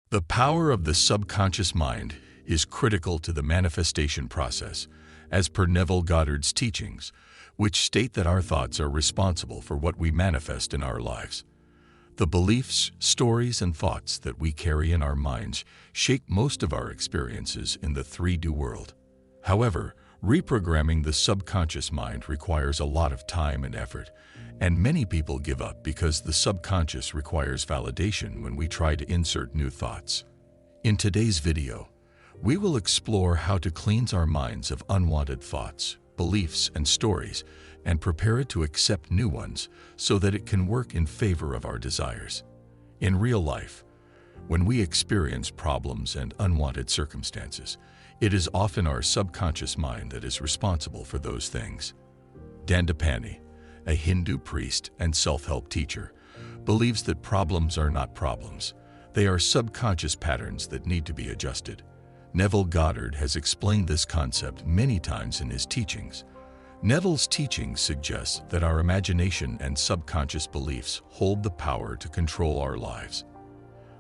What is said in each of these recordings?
The power of the subconscious mind is critical to the manifestation process, as per Neville Goddard's teachings, which state that our thoughts are responsible for what we manifest in our lives. The beliefs, stories, and thoughts that we carry in our minds shape most of our experiences in the 3D world. However, reprogramming the subconscious mind requires a lot of time and effort, and many people give up because the subconscious requires validation when we try to insert new thoughts. In today's video, we will explore how to cleanse our minds of unwanted thoughts, beliefs, and stories, and prepare it to accept new ones so that it can work in favor of our desires. In real life, when we experience problems and unwanted circumstances, it is often our subconscious mind that is responsible for those things. Dandapani, a Hindu priest and self-help teacher, believes that problems are not problems. They are subconscious patterns that need to be adjusted. Neville Goddard has explained this concept many times in his teachings. Neville's teachings suggest that our imagination and subconscious beliefs hold the power to control our lives.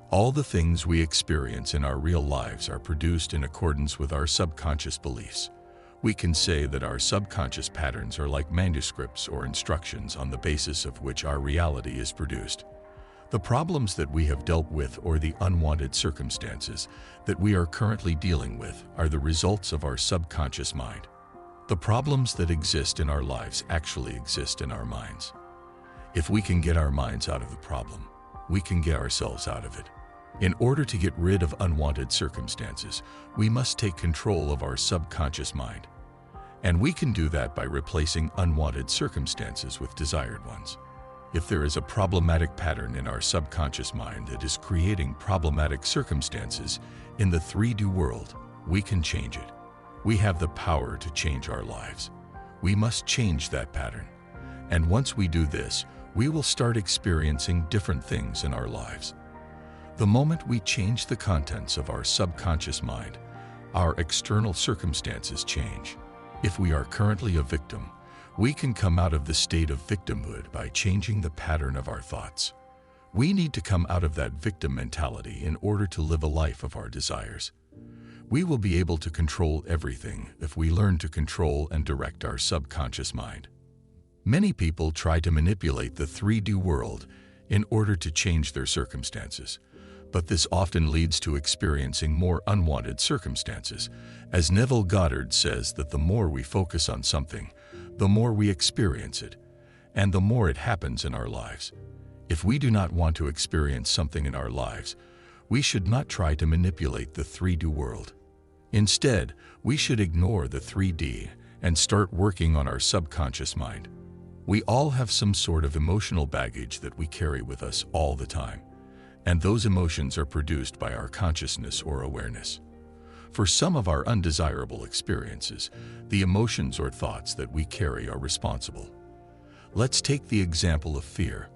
All the things we experience in our real lives are produced in accordance with our subconscious beliefs. We can say that our subconscious patterns are like manuscripts or instructions on the basis of which our reality is produced. The problems that we have dealt with or the unwanted circumstances that we are currently dealing with are the results of our subconscious mind. The problems that exist in our lives actually exist in our minds. If we can get our minds out of the problem, we can get ourselves out of it. In order to get rid of unwanted circumstances, we must take control of our subconscious mind. And we can do that by replacing unwanted circumstances with desired ones. If there is a problematic pattern in our subconscious mind that is creating problematic circumstances in the 3D world, we can change it. We have the power to change our lives. We must change that pattern. And once we do this, we will start experiencing different things in our lives. The moment we change the contents of our subconscious mind, our external circumstances change. If we are currently a victim, we can come out of the state of victimhood by changing the pattern of our thoughts. We need to come out of that victim mentality in order to live a life of our desires. We will be able to control everything if we learn to control and direct our subconscious mind. Many people try to manipulate the 3D world in order to change their circumstances, but this often leads to experiencing more unwanted circumstances, as Neville Goddard says that the more we focus on something, the more we experience it, and the more it happens in our lives. If we do not want to experience something in our lives, we should not try to manipulate the 3D world. Instead, we should ignore the 3D and start working on our subconscious mind. We all have some sort of emotional baggage that we carry with us all the time, and those emotions are produced by our consciousness or awareness. For some of our undesirable experiences, the emotions or thoughts that we carry are responsible. Let's take the example of fear.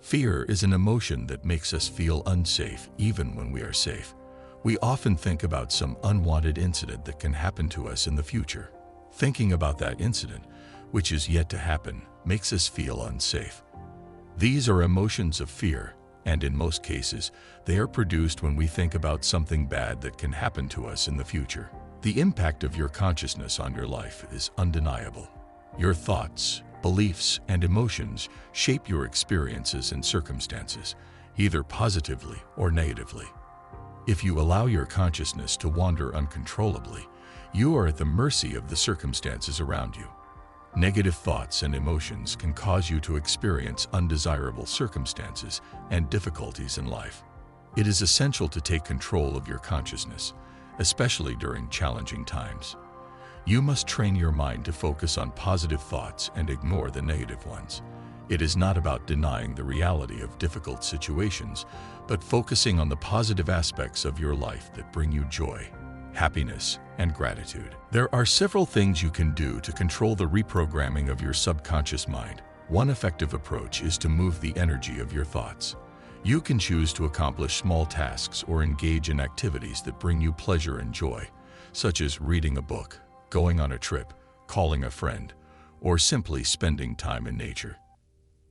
Fear is an emotion that makes us feel unsafe even when we are safe. We often think about some unwanted incident that can happen to us in the future. Thinking about that incident, which is yet to happen, makes us feel unsafe. These are emotions of fear, and in most cases, they are produced when we think about something bad that can happen to us in the future. The impact of your consciousness on your life is undeniable. Your thoughts, beliefs, and emotions shape your experiences and circumstances, either positively or negatively. If you allow your consciousness to wander uncontrollably, you are at the mercy of the circumstances around you. Negative thoughts and emotions can cause you to experience undesirable circumstances and difficulties in life. It is essential to take control of your consciousness, especially during challenging times. You must train your mind to focus on positive thoughts and ignore the negative ones. It is not about denying the reality of difficult situations, but focusing on the positive aspects of your life that bring you joy, happiness, and gratitude. There are several things you can do to control the reprogramming of your subconscious mind. One effective approach is to move the energy of your thoughts. You can choose to accomplish small tasks or engage in activities that bring you pleasure and joy, such as reading a book, going on a trip, calling a friend, or simply spending time in nature.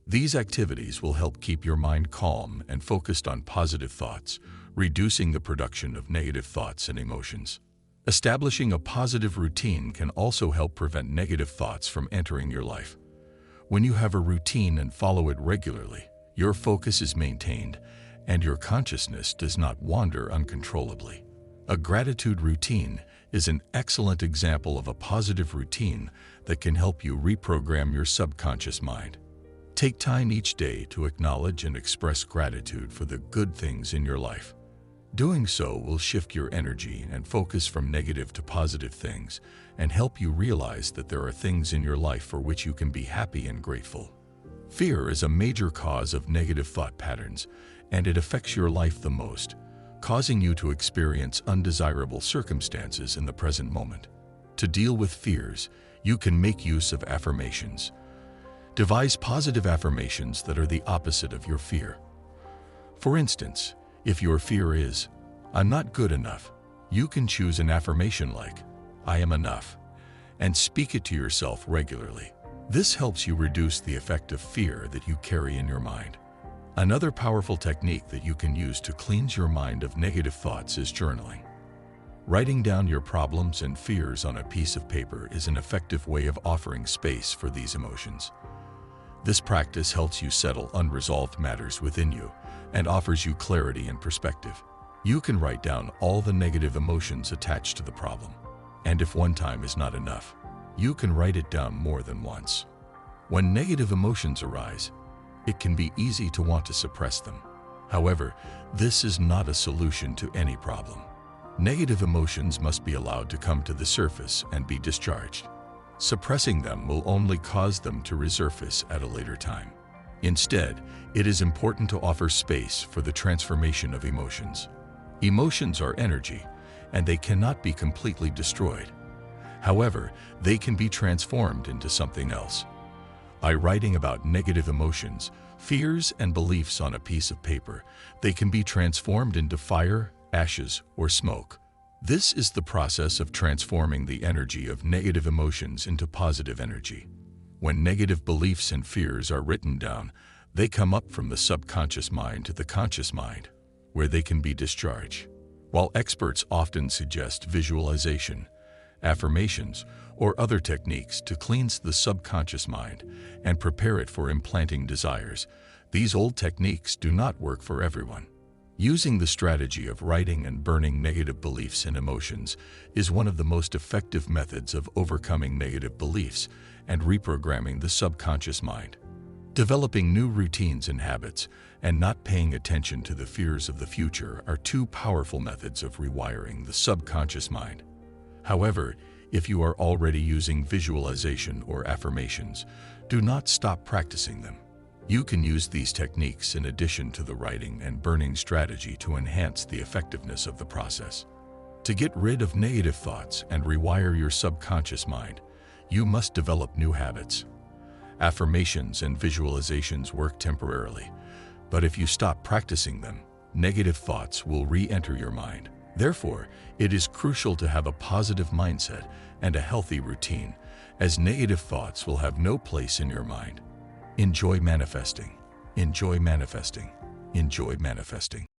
These activities will help keep your mind calm and focused on positive thoughts, reducing the production of negative thoughts and emotions. Establishing a positive routine can also help prevent negative thoughts from entering your life. When you have a routine and follow it regularly, your focus is maintained and your consciousness does not wander uncontrollably. A gratitude routine is an excellent example of a positive routine that can help you reprogram your subconscious mind. Take time each day to acknowledge and express gratitude for the good things in your life. Doing so will shift your energy and focus from negative to positive things and help you realize that there are things in your life for which you can be happy and grateful. Fear is a major cause of negative thought patterns, and it affects your life the most, causing you to experience undesirable circumstances in the present moment. To deal with fears, you can make use of affirmations. Devise positive affirmations that are the opposite of your fear. For instance, if your fear is, "I'm not good enough," you can choose an affirmation like, "I am enough," and speak it to yourself regularly. This helps you reduce the effect of fear that you carry in your mind. Another powerful technique that you can use to cleanse your mind of negative thoughts is journaling. Writing down your problems and fears on a piece of paper is an effective way of offering space for these emotions. This practice helps you settle unresolved matters within you and offers you clarity and perspective. You can write down all the negative emotions attached to the problem, and if one time is not enough, you can write it down more than once. When negative emotions arise, it can be easy to want to suppress them. However, this is not a solution to any problem. Negative emotions must be allowed to come to the surface and be discharged. Suppressing them will only cause them to resurface at a later time. Instead, it is important to offer space for the transformation of emotions. Emotions are energy, and they cannot be completely destroyed. However, they can be transformed into something else. By writing about negative emotions, fears, and beliefs on a piece of paper, they can be transformed into fire, ashes, or smoke. This is the process of transforming the energy of negative emotions into positive energy. When negative beliefs and fears are written down, they come up from the subconscious mind to the conscious mind, where they can be discharged. While experts often suggest visualization, affirmations, or other techniques to cleanse the subconscious mind and prepare it for implanting desires, these old techniques do not work for everyone. Using the strategy of writing and burning negative beliefs and emotions is one of the most effective methods of overcoming negative beliefs and reprogramming the subconscious mind. Developing new routines and habits and not paying attention to the fears of the future are two powerful methods of rewiring the subconscious mind. However, if you are already using visualization or affirmations, do not stop practicing them. You can use these techniques in addition to the writing and burning strategy to enhance the effectiveness of the process. To get rid of negative thoughts and rewire your subconscious mind, you must develop new habits. Affirmations and visualizations work temporarily, but if you stop practicing them, negative thoughts will re-enter your mind. Therefore, it is crucial to have a positive mindset and a healthy routine, as negative thoughts will have no place in your mind. Enjoy manifesting. Enjoy manifesting. Enjoy manifesting.